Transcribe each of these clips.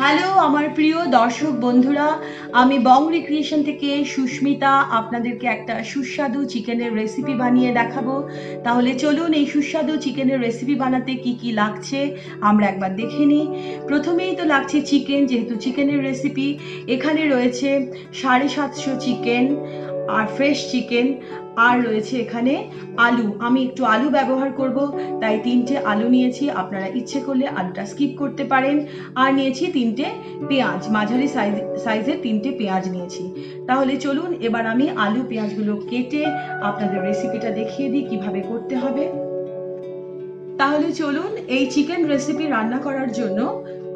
Hello আমার প্রিয় দর্শক বন্ধুরা, আমি বংরি ক্রিয়েশন থেকে সুস্মিতা আপনাদেরকে একটা সুস্বাদু চিকেনের রেসিপি বানিয়ে দেখাবো। তাহলে চলুন এই সুস্বাদু চিকেনের রেসিপি বানাতে কি কি লাগছে আমরা একবার দেখে নিই। প্রথমেই তো লাগছে চিকেন, যেহেতু চিকেনের রেসিপি। এখানে রয়েছে 750 চিকেন আর ফ্রেশ চিকেন, আর রয়েছে এখানে আলু। আমি একটু আলু ব্যবহার করব, তাই 3টে আলু নিয়েছি। আপনারা ইচ্ছে করলে আলুটা স্কিপ করতে পারেন। আর নিয়েছি 3টে পেঁয়াজ, মাঝারি সাইজের 3টে পেঁয়াজ নিয়েছি। তাহলে চলুন এবার আমি আলু পেঁয়াজগুলো কেটে আপনাদের রেসিপিটা দেখিয়ে দিই কিভাবে করতে হবে। তাহলে চলুন এই চিকেন রেসিপি রান্না করার জন্য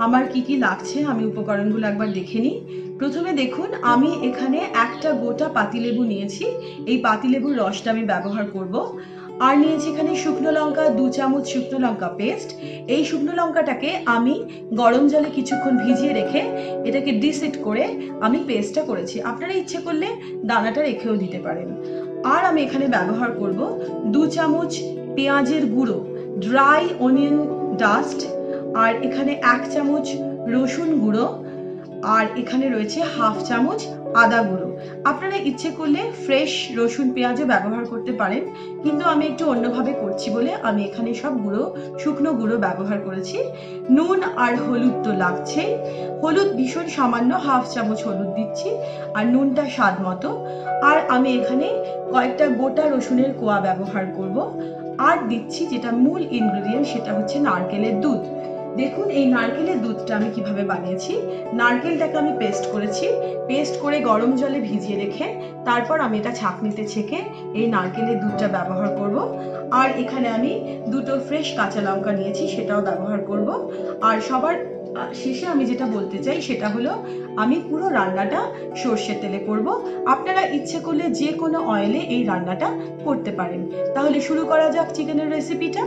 আমার কি কি লাগছে আমি উপকরণগুলো একবার দেখে নিই। প্রথমে দেখুন, আমি এখানে একটা গোটা পাতিলেবু নিয়েছি। এই পাতিলেবুর রসটা আমি ব্যবহার করব। আর নিয়েছি এখানে শুকনো লঙ্কা, 2 চামচ শুকনো লঙ্কা পেস্ট। এই শুকনো লঙ্কাটাকে আমি গরম জলে কিছুক্ষণ ভিজিয়ে রেখে এটাকে ডিসেট করে আমি পেস্টটা করেছি। আপনারা ইচ্ছে করলে দানাটা রেখেও দিতে পারেন। আর আমি এখানে ব্যবহার করব 2 চামচ পেঁয়াজের গুঁড়ো, ড্রাই অনিয়ন ডাস্ট। আর এখানে 1 চামচ রসুন গুঁড়ো। আর এখানে রয়েছে 1/2 চামচ আদা গুঁড়ো। আপনারা ইচ্ছে করলে ফ্রেশ রসুন পেঁয়াজও ব্যবহার করতে পারেন, কিন্তু আমি একটু অন্যভাবে করছি বলে আমি এখানে সব শুকনো গুঁড়ো ব্যবহার করেছি। নুন আর হলুদ তো লাগছেই। হলুদ ভীষণ সামান্য, 1/2 চামচ হলুদ দিচ্ছি, আর নুনটা স্বাদ মতো। আর আমি এখানে কয়েকটা গোটা রসুনের কোয়া ব্যবহার করব। আর দিচ্ছি যেটা মূল ইনগ্রেডিয়েন্ট, সেটা হচ্ছে নারকেলের দুধ। দেখুন এই নারকেলের দুধটা আমি কিভাবে বানিয়েছি। নারকেলটাকে আমি পেস্ট করেছি, পেস্ট করে গরম জলে ভিজিয়ে রেখে তারপর আমি এটা ছাঁকনিতে ছেঁকে এই নারকেলের দুধটা ব্যবহার করব। আর এখানে আমি 2টো ফ্রেশ কাঁচা লঙ্কা নিয়েছি, সেটাও ব্যবহার করব। আর সবার শেষে আমি যেটা বলতে চাই সেটা হলো, আমি পুরো রান্নাটা সর্ষের তেলে করব। আপনারা ইচ্ছে করলে যে কোনো অয়েলে এই রান্নাটা করতে পারেন। তাহলে শুরু করা যাক চিকেনের রেসিপিটা।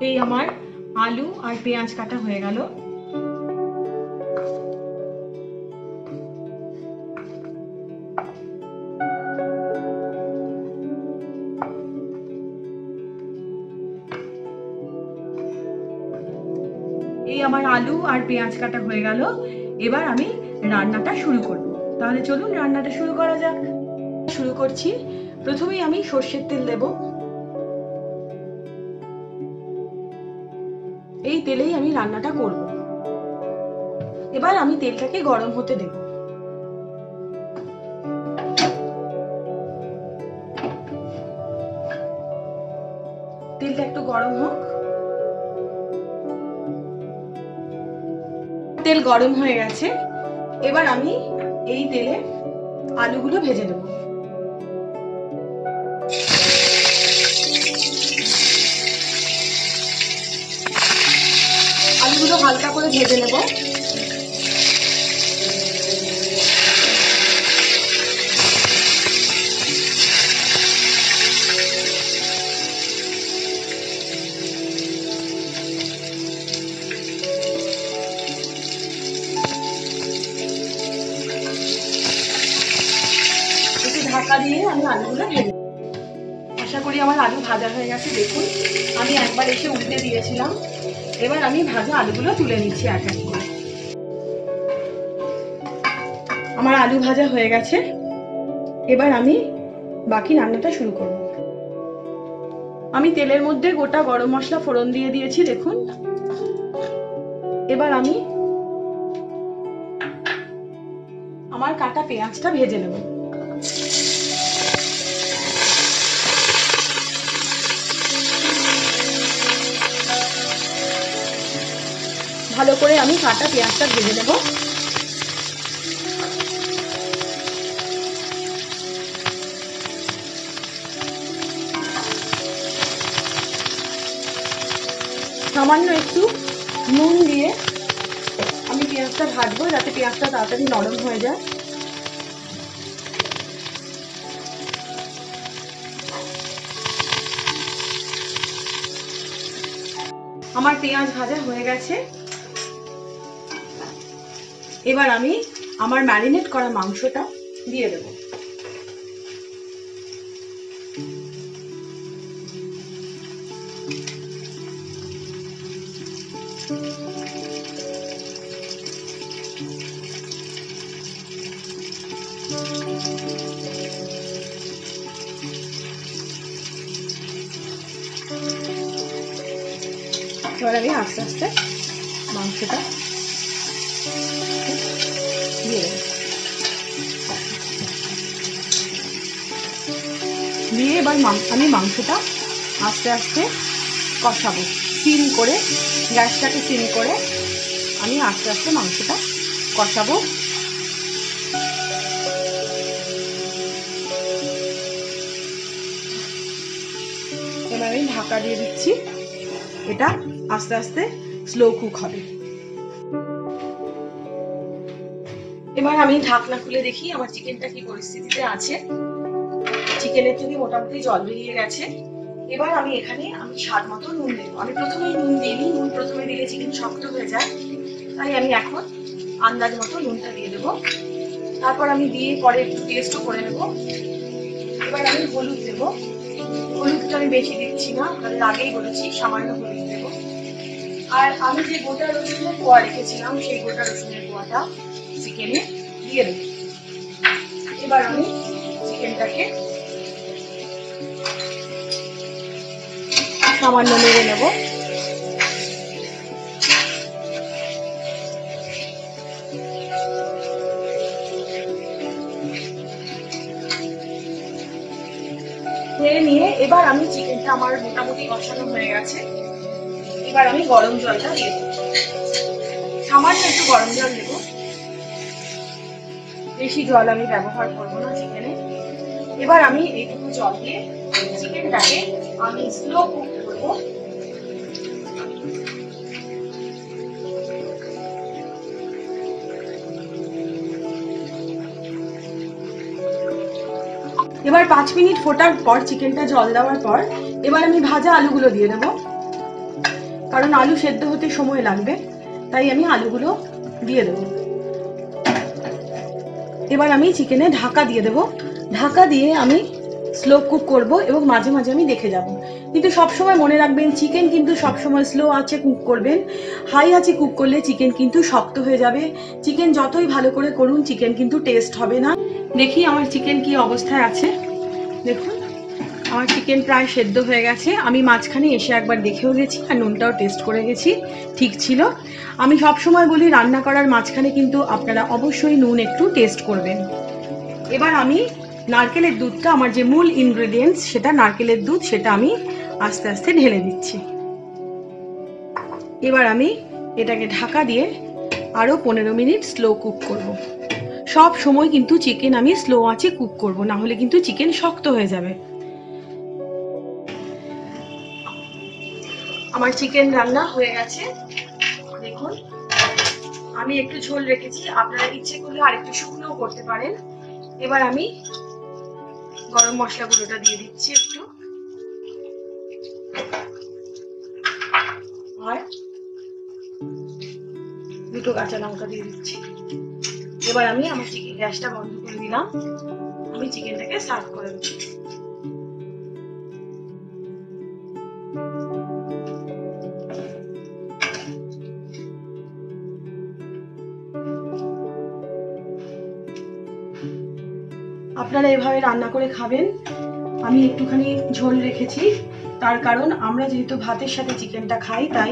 এই আমার আলু আর পেঁয়াজ কাটা হয়ে গেল। এই আমার আলু আর পেঁয়াজ কাটা হয়ে গেল। এবার আমি রান্নাটা শুরু করব। তাহলে চলুন রান্নাটা শুরু করা যাক। শুরু করছি। প্রথমেই আমি সর্ষের তেল দেব। এই তেলেই আমি রান্নাটা করব। এবার আমি তেলটাকে গরম হতে দেব। তেলটা একটু গরম হোক। তেল গরম হয়ে গেছে, এবার আমি এই তেলে আলুগুলো ভেজে নেব। আলুগুলো হালকা করে ভেজে নেব। ঢাকা দিয়ে আমি আলুগুলো ভেজে, আশা করি আমার আলু ভাজা হয়ে গেছে। দেখুন আমি একবার এসে উল্টে দিয়েছিলাম, এবার আমি ভাজা আলুগুলো তুলে নিচ্ছি এক এক করে। আমার আলু ভাজা হয়ে গেছে, এবার আমি বাকি রান্নাটা শুরু করব। আমি তেলের মধ্যে গোটা গরম মশলা ফোড়ন দিয়ে দিয়েছি দেখুন। এবার আমি আমার কাটা পেঁয়াজটা ভেজে নেব। ভালো করে আমি কাটা পেঁয়াজটা ভেজে নেব। সামান্য একটু নুন দিয়ে আমি পেঁয়াজটা ভাজবো, যাতে পেঁয়াজটা তাড়াতাড়ি নরম হয়ে যায়। আমার পেঁয়াজ ভাজা হয়ে গেছে, এবার আমি আমার ম্যারিনেট করা মাংসটা দিয়ে দেব। এবার আমি আস্তে আস্তে মাংসটা দিয়ে দেব। দিয়ে এবার আমি মাংসটা আস্তে আস্তে কষাবো, সিম করে, গ্যাসটাকে সিম করে আমি আস্তে আস্তে মাংসটা কষাবো। এবার আমি ঢাকা দিয়ে দিচ্ছি, এটা আস্তে আস্তে স্লো কুক হবে। এবার আমি ঢাকনা খুলে দেখি আমার চিকেনটা কি পরিস্থিতিতে আছে। চিকেনের থেকে মোটামুটি জল বেরিয়ে গেছে। এবার আমি এখানে স্বাদ মতো নুন দেবো। আমি প্রথমেই নুন দিইনি, নুন প্রথমে দিলে চিকেন শক্ত হয়ে যায়, তাই আমি এখন আন্দাজ মতো নুনটা দিয়ে দেবো। তারপর আমি দিয়ে পরে একটু টেস্টও করে নেবো। এবার আমি হলুদ দেবো। হলুদটা আমি বেশি দিচ্ছি না, তাহলে আগেই বলেছি সামান্য হলুদ দেবো। আর আমি যে গোটা রসুনের কোয়া রেখেছিলাম, সেই গোটা রসুনের কোয়াটা চিকেনে দিয়ে দেবো। এবার আমি চিকেনটাকে সামান্য নেড়ে নেব। নেড়ে নিয়ে এবার আমি চিকেনটা আমার মোটামুটি কষানো হয়ে গেছে, এবার আমি গরম জলটা দিয়ে দেবো। সামান্য একটু গরম জল দেবো, বেশি জল আমি ব্যবহার করবো না চিকেনে। এবার আমি এইটুকু জল দিয়ে চিকেনটাকে আমি স্লো কুক করবো। এবার 5 মিনিট ফোটার পর, চিকেনটা জল দেওয়ার পর, এবার আমি ভাজা আলুগুলো দিয়ে দেবো। কারণ আলু সেদ্ধ হতে সময় লাগবে, তাই আমি আলুগুলো দিয়ে দেবো। এবার আমি চিকেনে ঢাকা দিয়ে দেবো। ঢাকা দিয়ে আমি স্লো কুক করব এবং মাঝে মাঝে আমি দেখে যাব। কিন্তু সবসময় মনে রাখবেন, চিকেন কিন্তু সবসময় স্লো আঁচে কুক করবেন। হাই আঁচে কুক করলে চিকেন কিন্তু শক্ত হয়ে যাবে। চিকেন যতই ভালো করে করুন, চিকেন কিন্তু টেস্ট হবে না। দেখি আমার চিকেন কি অবস্থায় আছে, দেখুন আমার চিকেন প্রায় সেদ্ধ হয়ে গেছে। আমি মাঝখানে এসে একবার দেখেও গেছি আর নুনটাও টেস্ট করে গেছি, ঠিক ছিল। আমি সবসময় বলি রান্না করার মাঝখানে কিন্তু আপনারা অবশ্যই নুন একটু টেস্ট করবেন। এবার আমি নারকেলের দুধটা, আমার যে মূল ইনগ্রেডিয়েন্টস সেটা নারকেলের দুধ, সেটা আমি আস্তে আস্তে ঢেলে দিচ্ছি। এবার আমি এটাকে ঢাকা দিয়ে আরও 15 মিনিট স্লো কুক করব। সব সময় কিন্তু চিকেন আমি স্লো আঁচে কুক করব, না হলে কিন্তু চিকেন শক্ত হয়ে যাবে। আমার চিকেন রান্না হয়ে গেছে, দেখুন। আমি একটু ঝোল রেখেছি, আপনারা ইচ্ছে করলে আর একটু শুকনোও করতে পারেন। এবার আমি গরম মশলা গুঁড়োটা দিয়ে দিচ্ছি একটু, আর দুটো কাঁচা লঙ্কা দিয়ে দিচ্ছি। এবার আমি আমার চিকেন গ্যাসটা বন্ধ করে দিলাম, আমি চিকেনটাকে সার্ভ করে দিচ্ছি। আপনারা এভাবে রান্না করে খাবেন। আমি একটুখানি ঝোল রেখেছি, তার কারণ আমরা যেহেতু ভাতের সাথে চিকেনটা খাই, তাই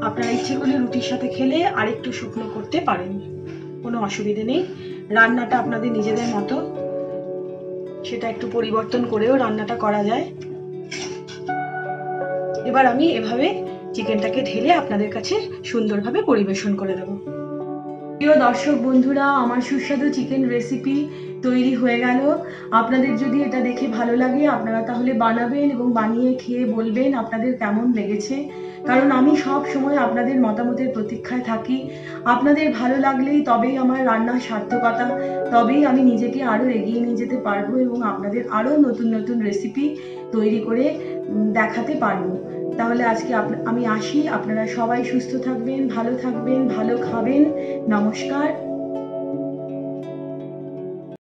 আপনারা ইচ্ছে করলে রুটির সাথে খেলে আর একটু শুকনো করতে পারেন, কোনো অসুবিধে নেই। রান্নাটা আপনাদের নিজেদের মতো, সেটা একটু পরিবর্তন করেও রান্নাটা করা যায়। এবার আমি এভাবে চিকেনটাকে ঢেলে আপনাদের কাছে সুন্দরভাবে পরিবেশন করে দেবো। প্রিয় দর্শক বন্ধুরা, আমার সুস্বাদু চিকেন রেসিপি তৈরি হয়ে গেল। আপনাদের যদি এটা দেখে ভালো লাগে, আপনারা তাহলে বানাবেন এবং বানিয়ে খেয়ে বলবেন আপনাদের কেমন লেগেছে। কারণ আমি সব সময় আপনাদের মতামতের প্রতীক্ষায় থাকি। আপনাদের ভালো লাগলেই তবেই আমার রান্নার সার্থকতা, তবেই আমি নিজেকে আরও এগিয়ে নিয়ে যেতে পারবো এবং আপনাদের আরও নতুন নতুন রেসিপি তৈরি করে দেখাতে পারবো। তাহলে আজকে আমি আসি। আপনারা সবাই সুস্থ থাকবেন, ভালো থাকবেন, ভালো খাবেন। নমস্কার।